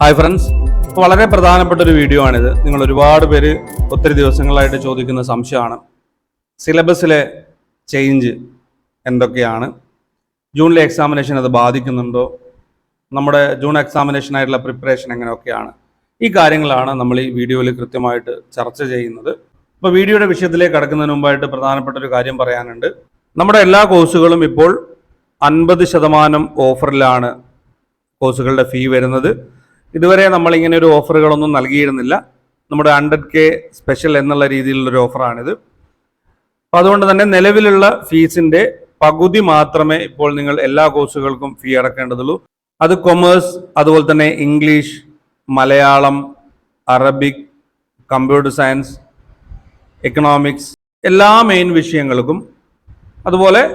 Hi friends, വളരെ പ്രധാനപ്പെട്ട ഒരു വീഡിയോ ആണിത്. നിങ്ങൾ ഒരുപാട് പേര് ഒത്തിരി ദിവസങ്ങളായിട്ട് ചോദിക്കുന്ന സംശയമാണ്. സിലബസിലെ ചേഞ്ച് എന്തൊക്കെയാണ്? ജൂണിലെ എക്സാമിനേഷൻ അത് ബാധിക്കുന്നുണ്ടോ? നമ്മുടെ ജൂൺ എക്സാമിനേഷനായിട്ടുള്ള പ്രിപ്പറേഷൻ എങ്ങനെയൊക്കെയാണ്? ഈ കാര്യങ്ങളാണ് നമ്മൾ ഈ വീഡിയോയിൽ കൃത്യമായിട്ട് ചർച്ച ചെയ്യുന്നത്. അപ്പോൾ വീഡിയോയുടെ വിഷയത്തിലേക്ക് കടക്കുന്നതിന് മുമ്പായിട്ട് പ്രധാനപ്പെട്ട ഒരു കാര്യം പറയാനുണ്ട്. നമ്മുടെ എല്ലാ കോഴ്സുകളും ഇപ്പോൾ 50% ഓഫറിലാണ് കോഴ്സുകളുടെ ഫീ വരുന്നത്. ഇതുവരെ നമ്മളിങ്ങനെ ഒരു ഓഫറുകളൊന്നും നൽകിയിരുന്നില്ല. നമ്മുടെ 100K സ്പെഷ്യൽ എന്നുള്ള രീതിയിലുള്ളൊരു ഓഫറാണിത്. അപ്പോൾ അതുകൊണ്ട് തന്നെ നിലവിലുള്ള ഫീസിൻ്റെ പകുതി മാത്രമേ ഇപ്പോൾ നിങ്ങൾ എല്ലാ കോഴ്സുകൾക്കും ഫീ അടക്കേണ്ടതുള്ളൂ. അത് കൊമേഴ്സ്, അതുപോലെ തന്നെ English, Malayalam, Arabic, computer science, economics, എല്ലാ മെയിൻ വിഷയങ്ങൾക്കും അതുപോലെ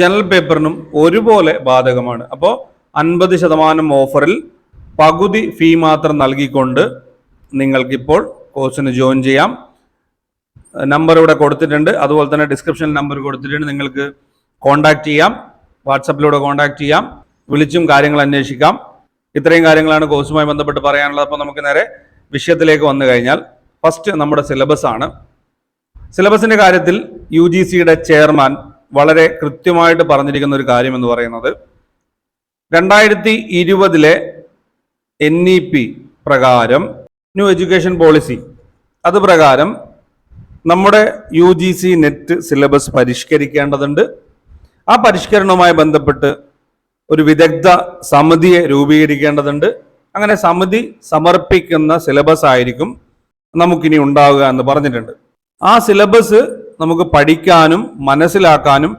ജനറൽ പേപ്പറിനും ഒരുപോലെ ബാധകമാണ്. അപ്പോൾ 50% ഓഫറിൽ പകുതി ഫീ മാത്രം നൽകിക്കൊണ്ട് നിങ്ങൾക്കിപ്പോൾ കോഴ്സിന് ജോയിൻ ചെയ്യാം. നമ്പർ ഇവിടെ കൊടുത്തിട്ടുണ്ട്, അതുപോലെ തന്നെ ഡിസ്ക്രിപ്ഷനിൽ നമ്പർ കൊടുത്തിട്ടുണ്ട്. നിങ്ങൾക്ക് കോൺടാക്റ്റ് ചെയ്യാം, വാട്സപ്പിലൂടെ കോൺടാക്റ്റ് ചെയ്യാം, വിളിച്ചും കാര്യങ്ങൾ അന്വേഷിക്കാം. ഇത്രയും കാര്യങ്ങളാണ് കോഴ്സുമായി ബന്ധപ്പെട്ട് പറയാനുള്ളത്. അപ്പോൾ നമുക്ക് നേരെ വിഷയത്തിലേക്ക് വന്നു കഴിഞ്ഞാൽ, ഫസ്റ്റ് നമ്മുടെ സിലബസ് ആണ്. സിലബസിൻ്റെ കാര്യത്തിൽ UGCയുടെ ചെയർമാൻ വളരെ കൃത്യമായിട്ട് പറഞ്ഞിരിക്കുന്ന ഒരു കാര്യം എന്ന് പറയുന്നത് 2020 NEP പ്രകാരം, ന്യൂ എഡ്യൂക്കേഷൻ പോളിസി, അത് പ്രകാരം നമ്മുടെ UGC നെറ്റ് സിലബസ് പരിഷ്കരിക്കേണ്ടതുണ്ട്. ആ പരിഷ്കരണവുമായി ബന്ധപ്പെട്ട് ഒരു വിദഗ്ധ സമിതിയെ രൂപീകരിക്കേണ്ടതുണ്ട്. അങ്ങനെ സമിതി സമർപ്പിക്കുന്ന സിലബസ് ആയിരിക്കും നമുക്കിനി ഉണ്ടാവുക എന്ന് പറഞ്ഞിട്ടുണ്ട്. ആ സിലബസ് നമുക്ക് പഠിക്കാനും മനസ്സിലാക്കാനും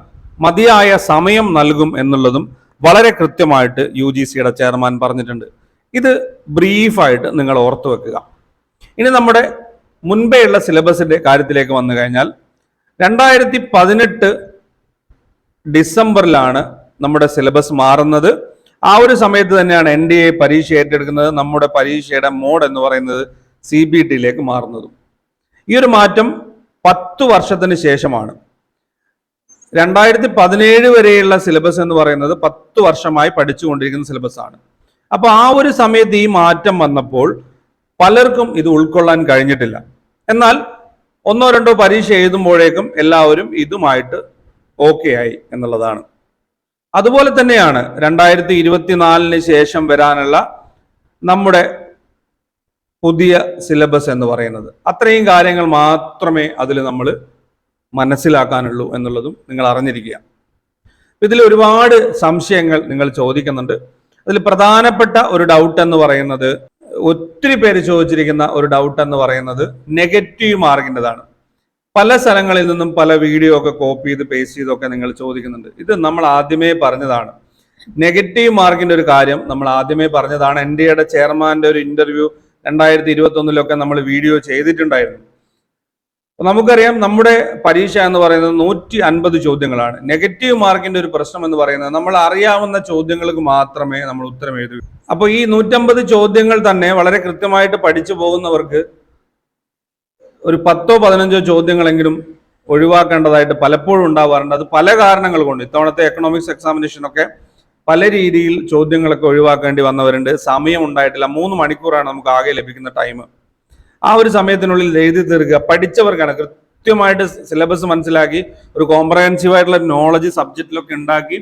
മതിയായ സമയം നൽകും എന്നുള്ളതും വളരെ കൃത്യമായിട്ട് UGCയുടെ ചെയർമാൻ പറഞ്ഞിട്ടുണ്ട്. ഇത് ബ്രീഫായിട്ട് നിങ്ങൾ ഓർത്തു വെക്കുക. ഇനി നമ്മുടെ മുൻപേ ഉള്ള സിലബസിന്റെ കാര്യത്തിലേക്ക് വന്നു കഴിഞ്ഞാൽ, 2018 ഡിസംബറിലാണ് നമ്മുടെ സിലബസ് മാറുന്നത്. ആ ഒരു സമയത്ത് തന്നെയാണ് NDA പരീക്ഷ ഏറ്റെടുക്കുന്നത്. നമ്മുടെ പരീക്ഷയുടെ മോഡ് എന്ന് പറയുന്നത് CBTയിലേക്ക് മാറുന്നതും. ഈ ഒരു മാറ്റം 10 വർഷത്തിന് ശേഷമാണ്. 2017 വരെയുള്ള സിലബസ് എന്ന് പറയുന്നത് 10 വർഷമായി പഠിച്ചുകൊണ്ടിരിക്കുന്ന സിലബസ് ആണ്. അപ്പോൾ ആ ഒരു സമയത്ത് ഈ മാറ്റം വന്നപ്പോൾ പലർക്കും ഇത് ഉൾക്കൊള്ളാൻ കഴിഞ്ഞിട്ടില്ല. എന്നാൽ 1-2 പരീക്ഷ എഴുതുമ്പോഴേക്കും എല്ലാവരും ഇതുമായിട്ട് ഓക്കെ ആയി എന്നുള്ളതാണ്. അതുപോലെ തന്നെയാണ് 2024 ശേഷം വരാനുള്ള നമ്മുടെ പുതിയ സിലബസ് എന്ന് പറയുന്നത്. അത്രയും കാര്യങ്ങൾ മാത്രമേ അതിൽ നമ്മൾ മനസ്സിലാക്കാനുള്ളൂ എന്നുള്ളതും നിങ്ങൾ അറിഞ്ഞിരിക്കുക. ഇതിൽ ഒരുപാട് സംശയങ്ങൾ നിങ്ങൾ ചോദിക്കുന്നുണ്ട്. അതിൽ പ്രധാനപ്പെട്ട ഒരു ഡൗട്ട് എന്ന് പറയുന്നത്, ഒത്തിരി പേര് ചോദിച്ചിരിക്കുന്ന ഒരു ഡൗട്ട് എന്ന് പറയുന്നത് നെഗറ്റീവ് മാർക്കിൻ്റെതാണ്. പല സ്ഥലങ്ങളിൽ നിന്നും പല വീഡിയോ ഒക്കെ കോപ്പി ചെയ്ത് പേസ്റ്റ് ചെയ്തൊക്കെ നിങ്ങൾ ചോദിക്കുന്നുണ്ട്. ഇത് നമ്മൾ ആദ്യമേ പറഞ്ഞതാണ്. നെഗറ്റീവ് മാർക്കിന്റെ ഒരു കാര്യം നമ്മൾ ആദ്യമേ പറഞ്ഞതാണ്. NDAയുടെ ചെയർമാന്റെ ഒരു ഇന്റർവ്യൂ 2021 നമ്മൾ വീഡിയോ ചെയ്തിട്ടുണ്ടായിരുന്നു. നമുക്കറിയാം, നമ്മുടെ പരീക്ഷ എന്ന് പറയുന്നത് 150 ചോദ്യങ്ങളാണ്. നെഗറ്റീവ് മാർക്കിന്റെ ഒരു പ്രശ്നം എന്ന് പറയുന്നത്, നമ്മൾ അറിയാവുന്ന ചോദ്യങ്ങൾക്ക് മാത്രമേ നമ്മൾ ഉത്തരം എഴുതൂ. അപ്പോൾ ഈ 150 ചോദ്യങ്ങൾ തന്നെ വളരെ കൃത്യമായിട്ട് പഠിച്ചു പോകുന്നവർക്ക് ഒരു 10-15 ചോദ്യങ്ങളെങ്കിലും ഒഴിവാക്കേണ്ടതായിട്ട് പലപ്പോഴും ഉണ്ടാവാറുണ്ട്. അത് പല കാരണങ്ങൾ കൊണ്ട്. ഇത്തവണത്തെ എക്കണോമിക്സ് എക്സാമിനേഷനൊക്കെ പല രീതിയിൽ ചോദ്യങ്ങളൊക്കെ ഒഴിവാക്കേണ്ടി വന്നവരുണ്ട്. സമയം ഉണ്ടായിട്ടില്ല. 3 മണിക്കൂറാണ് നമുക്ക് ആകെ ലഭിക്കുന്ന ടൈം. ആ ഒരു സമയത്തിനുള്ളിൽ എഴുതി തീർക്കുക. പഠിച്ചവർക്കാണ്, കൃത്യമായിട്ട് സിലബസ് മനസ്സിലാക്കി ഒരു കോംപ്രഹെൻസീവ് ആയിട്ടുള്ള നോളജ് സബ്ജക്റ്റിലൊക്കെ ഉണ്ടാക്കി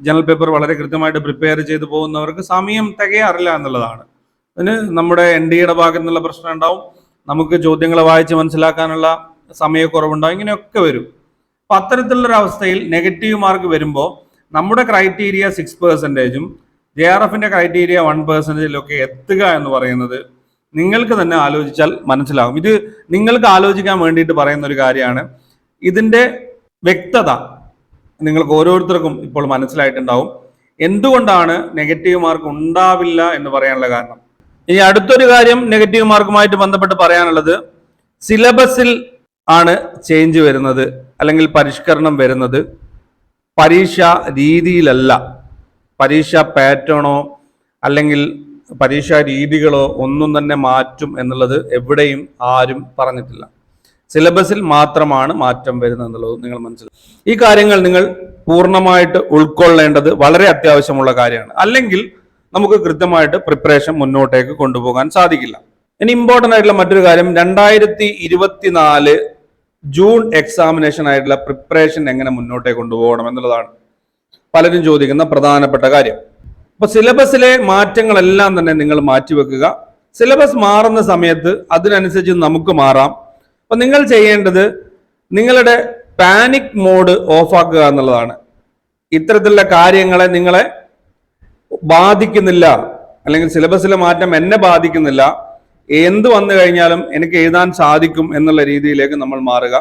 ജനറൽ പേപ്പർ വളരെ കൃത്യമായിട്ട് പ്രിപ്പയർ ചെയ്ത് പോകുന്നവർക്ക് സമയം തികയാറില്ല എന്നുള്ളതാണ്. അതിന് നമ്മുടെ NDAയുടെ ഭാഗത്തു നിന്നുള്ള പ്രശ്നം ഉണ്ടാവും. നമുക്ക് ചോദ്യങ്ങളെ വായിച്ച് മനസ്സിലാക്കാനുള്ള സമയക്കുറവുണ്ടാവും. ഇങ്ങനെയൊക്കെ വരും. അപ്പം അത്തരത്തിലുള്ളൊരു അവസ്ഥയിൽ നെഗറ്റീവ് മാർക്ക് വരുമ്പോൾ നമ്മുടെ ക്രൈറ്റീരിയ 6%, JRFന്റെ ക്രൈറ്റീരിയ 1%-ലൊക്കെ എത്തുക എന്ന് പറയുന്നത് നിങ്ങൾക്ക് തന്നെ ആലോചിച്ചാൽ മനസ്സിലാകും. ഇത് നിങ്ങൾക്ക് ആലോചിക്കാൻ വേണ്ടിയിട്ട് പറയുന്ന ഒരു കാര്യമാണ്. ഇതിൻ്റെ വ്യക്തത നിങ്ങൾക്ക് ഓരോരുത്തർക്കും ഇപ്പോൾ മനസ്സിലായിട്ടുണ്ടാവും. എന്തുകൊണ്ടാണ് നെഗറ്റീവ് മാർക്ക് ഉണ്ടാവില്ല എന്ന് പറയാനുള്ള കാരണം. ഇനി അടുത്തൊരു കാര്യം നെഗറ്റീവ് മാർക്കുമായിട്ട് ബന്ധപ്പെട്ട് പറയാനുള്ളത്, സിലബസിൽ ആണ് ചേഞ്ച് വരുന്നത് അല്ലെങ്കിൽ പരിഷ്കരണം വരുന്നത്. പരീക്ഷ രീതിയിലല്ല. പരീക്ഷ പാറ്റേണോ അല്ലെങ്കിൽ പരീക്ഷാ രീതികളോ ഒന്നും തന്നെ മാറ്റും എന്നുള്ളത് എവിടെയും ആരും പറഞ്ഞിട്ടില്ല. സിലബസിൽ മാത്രമാണ് മാറ്റം വരുന്നത് എന്നുള്ളത് നിങ്ങൾ മനസ്സിലാക്കും. ഈ കാര്യങ്ങൾ നിങ്ങൾ പൂർണ്ണമായിട്ട് ഉൾക്കൊള്ളേണ്ടത് വളരെ അത്യാവശ്യമുള്ള കാര്യമാണ്. അല്ലെങ്കിൽ നമുക്ക് കൃത്യമായിട്ട് പ്രിപ്പറേഷൻ മുന്നോട്ടേക്ക് കൊണ്ടുപോകാൻ സാധിക്കില്ല. ഇനി ഇമ്പോർട്ടൻ്റ് ആയിട്ടുള്ള മറ്റൊരു കാര്യം, 2024 ജൂൺ എക്സാമിനേഷൻ ആയിട്ടുള്ള പ്രിപ്പറേഷൻ എങ്ങനെ മുന്നോട്ടേക്ക് കൊണ്ടുപോകണം എന്നുള്ളതാണ് പലരും ചോദിക്കുന്ന പ്രധാനപ്പെട്ട കാര്യം. അപ്പൊ സിലബസിലെ മാറ്റങ്ങളെല്ലാം തന്നെ നിങ്ങൾ മാറ്റിവെക്കുക. സിലബസ് മാറുന്ന സമയത്ത് അതിനനുസരിച്ച് നമുക്ക് മാറാം. അപ്പൊ നിങ്ങൾ ചെയ്യേണ്ടത് നിങ്ങളുടെ പാനിക് മോഡ് ഓഫാക്കുക എന്നുള്ളതാണ്. ഇത്തരത്തിലുള്ള കാര്യങ്ങളെ നിങ്ങളെ ബാധിക്കുന്നില്ല, അല്ലെങ്കിൽ സിലബസിലെ മാറ്റം എന്നെ ബാധിക്കുന്നില്ല, എന്ത് വന്നു കഴിഞ്ഞാലും എനിക്ക് എഴുതാൻ സാധിക്കും എന്നുള്ള രീതിയിലേക്ക് നമ്മൾ മാറുക.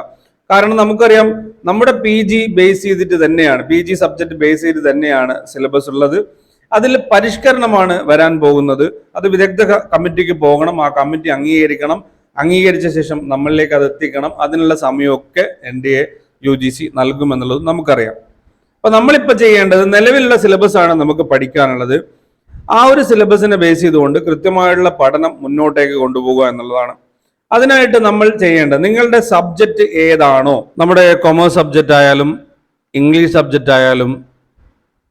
കാരണം നമുക്കറിയാം, നമ്മുടെ PG ബേസ് ചെയ്തിട്ട് തന്നെയാണ്, PG സബ്ജക്ട് ബേസ് ചെയ്ത് തന്നെയാണ് സിലബസ് ഉള്ളത്. അതിൽ പരിഷ്കരണമാണ് വരാൻ പോകുന്നത്. അത് വിദഗ്ധ കമ്മിറ്റിക്ക് പോകണം, ആ കമ്മിറ്റി അംഗീകരിക്കണം, അംഗീകരിച്ച ശേഷം നമ്മളിലേക്ക് അത് എത്തിക്കണം. അതിനുള്ള സമയമൊക്കെ NDA UGC നൽകുമെന്നുള്ളത് നമുക്കറിയാം. അപ്പൊ നമ്മളിപ്പോൾ ചെയ്യേണ്ടത് നിലവിലുള്ള സിലബസ് ആണ് നമുക്ക് പഠിക്കാനുള്ളത്. ആ ഒരു സിലബസിനെ ബേസ് ചെയ്തുകൊണ്ട് കൃത്യമായിട്ടുള്ള പഠനം മുന്നോട്ടേക്ക് കൊണ്ടുപോകുക എന്നുള്ളതാണ്. അതിനായിട്ട് നമ്മൾ ചെയ്യേണ്ടത്, നിങ്ങളുടെ സബ്ജക്റ്റ് ഏതാണോ, നമ്മുടെ കൊമേഴ്സ് സബ്ജക്റ്റ് ആയാലും ഇംഗ്ലീഷ് സബ്ജക്റ്റ് ആയാലും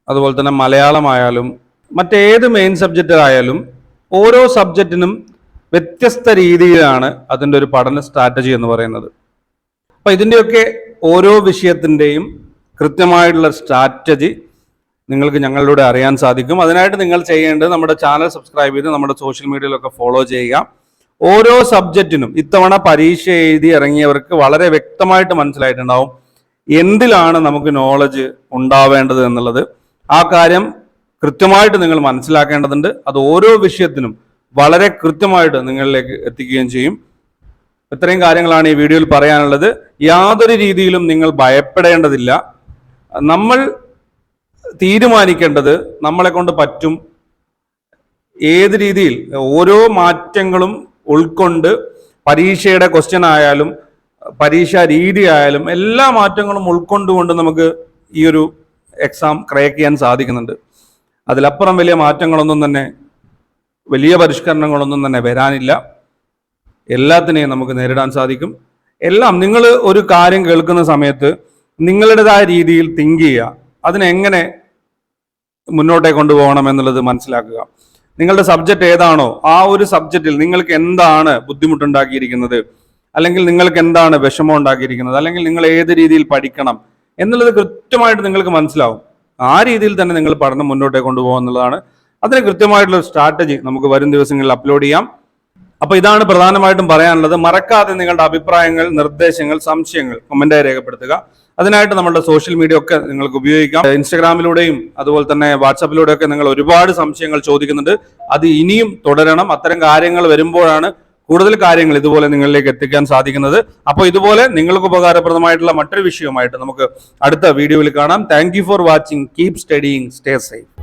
അതുപോലെ തന്നെ മലയാളം ആയാലും മറ്റേത് മെയിൻ സബ്ജക്റ്റ് ആയാലും ഓരോ സബ്ജക്റ്റിനും വ്യത്യസ്ത രീതിയിലാണ് അതിൻ്റെ ഒരു പഠന സ്ട്രാറ്റജി എന്ന് പറയുന്നത്. അപ്പൊ ഇതിൻ്റെയൊക്കെ ഓരോ വിഷയത്തിൻ്റെയും കൃത്യമായിട്ടുള്ള സ്ട്രാറ്റജി നിങ്ങൾക്ക് ഞങ്ങളിലൂടെ അറിയാൻ സാധിക്കും. അതിനായിട്ട് നിങ്ങൾ ചെയ്യേണ്ടത് നമ്മുടെ ചാനൽ സബ്സ്ക്രൈബ് ചെയ്ത് നമ്മുടെ സോഷ്യൽ മീഡിയയിലൊക്കെ ഫോളോ ചെയ്യുക. ഓരോ സബ്ജക്റ്റിനും ഇത്തവണ പരീക്ഷ എഴുതി ഇറങ്ങിയവർക്ക് വളരെ വ്യക്തമായിട്ട് മനസ്സിലായിട്ടുണ്ടാവും എന്തിലാണ് നമുക്ക് നോളജ് ഉണ്ടാവേണ്ടത് എന്നുള്ളത്. ആ കാര്യം കൃത്യമായിട്ട് നിങ്ങൾ മനസ്സിലാക്കേണ്ടതുണ്ട്. അത് ഓരോ വിഷയത്തിനും വളരെ കൃത്യമായിട്ട് നിങ്ങളിലേക്ക് എത്തിക്കുകയും ചെയ്യും. ഇത്രയും കാര്യങ്ങളാണ് ഈ വീഡിയോയിൽ പറയാനുള്ളത്. യാതൊരു രീതിയിലും നിങ്ങൾ ഭയപ്പെടേണ്ടതില്ല. നമ്മൾ തീരുമാനിക്കേണ്ടത് നമ്മളെ കൊണ്ട് പറ്റും ഏത് രീതിയിൽ ഓരോ മാറ്റങ്ങളും ഉൾക്കൊണ്ട്, പരീക്ഷയുടെ ക്വസ്റ്റ്യൻ ആയാലും പരീക്ഷാ രീതി ആയാലും എല്ലാ മാറ്റങ്ങളും ഉൾക്കൊണ്ടുകൊണ്ട് നമുക്ക് ഈ ഒരു എക്സാം ക്രാക്ക് ചെയ്യാൻ സാധിക്കുന്നുണ്ട്. അതിലപ്പുറം വലിയ മാറ്റങ്ങളൊന്നും തന്നെ, വലിയ പരിഷ്കരണങ്ങളൊന്നും തന്നെ വരാനില്ല. എല്ലാത്തിനെയും നമുക്ക് നേരിടാൻ സാധിക്കും. എല്ലാം നിങ്ങൾ ഒരു കാര്യം കേൾക്കുന്ന സമയത്ത് നിങ്ങളുടേതായ രീതിയിൽ തിങ്ക് ചെയ്യുക, അതിനെങ്ങനെ മുന്നോട്ടേക്ക് കൊണ്ടുപോകണം എന്നുള്ളത് മനസ്സിലാക്കുക. നിങ്ങളുടെ സബ്ജക്റ്റ് ഏതാണോ ആ ഒരു സബ്ജക്റ്റിൽ നിങ്ങൾക്ക് എന്താണ് ബുദ്ധിമുട്ടുണ്ടാക്കിയിരിക്കുന്നത്, അല്ലെങ്കിൽ നിങ്ങൾക്ക് എന്താണ് വിഷമം ഉണ്ടാക്കിയിരിക്കുന്നത്, അല്ലെങ്കിൽ നിങ്ങൾ ഏത് രീതിയിൽ പഠിക്കണം എന്നുള്ളത് കൃത്യമായിട്ട് നിങ്ങൾക്ക് മനസ്സിലാവും. ആ രീതിയിൽ തന്നെ നിങ്ങൾ പഠനം മുന്നോട്ടേക്ക് കൊണ്ടുപോകുക എന്നുള്ളതാണ്. അതിന് കൃത്യമായിട്ടുള്ള സ്ട്രാറ്റജി നമുക്ക് വരും ദിവസങ്ങളിൽ അപ്ലോഡ് ചെയ്യാം. അപ്പൊ ഇതാണ് പ്രധാനമായിട്ടും പറയാനുള്ളത്. മറക്കാതെ നിങ്ങളുടെ അഭിപ്രായങ്ങൾ, നിർദ്ദേശങ്ങൾ, സംശയങ്ങൾ കമന്റായി രേഖപ്പെടുത്തുക. അതിനായിട്ട് നമ്മുടെ സോഷ്യൽ മീഡിയ ഒക്കെ നിങ്ങൾക്ക് ഉപയോഗിക്കാം. ഇൻസ്റ്റഗ്രാമിലൂടെയും അതുപോലെ തന്നെ വാട്സാപ്പിലൂടെയും ഒക്കെ നിങ്ങൾ ഒരുപാട് സംശയങ്ങൾ ചോദിക്കുന്നുണ്ട്. അത് ഇനിയും തുടരണം. അത്തരം കാര്യങ്ങൾ വരുമ്പോഴാണ് കൂടുതൽ കാര്യങ്ങൾ ഇതുപോലെ നിങ്ങളിലേക്ക് എത്തിക്കാൻ സാധിക്കുന്നത്. അപ്പോൾ ഇതുപോലെ നിങ്ങൾക്ക് ഉപകാരപ്രദമായിട്ടുള്ള മറ്റൊരു വിഷയവുമായിട്ട് നമുക്ക് അടുത്ത വീഡിയോയിൽ കാണാം. Thank you for watching. Keep studying. Stay safe.